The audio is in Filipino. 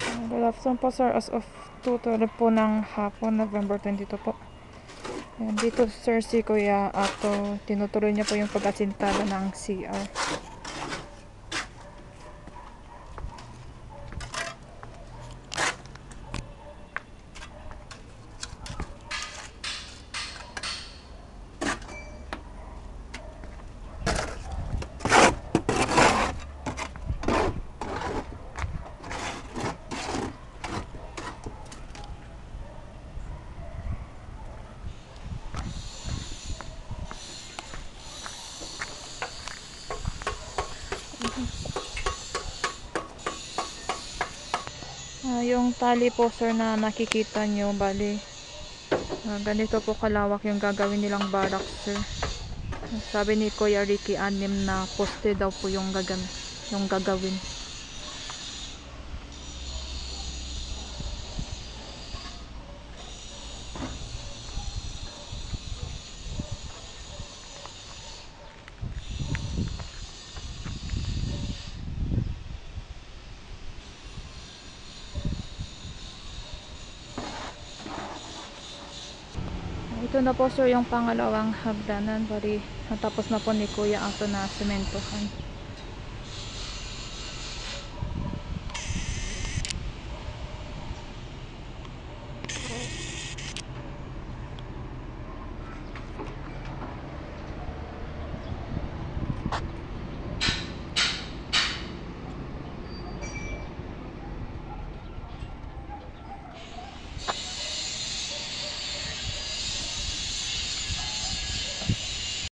Good afternoon po sir, as of 2:12 po ng hapon, November 22 po. Ayan, dito sir si Kuya Ato, tinutuloy niya po yung pag-asintala ng CR. Yung tali po sir na nakikita nyo, bali ganito po kalawak yung gagawin nilang barracks sir. Sabi ni Kuya Ricky, 6 na poste daw po yung gagawin. Ito na po sir yung pangalawang hagdanan, bali natapos na po ni Kuya Ato na sementohan.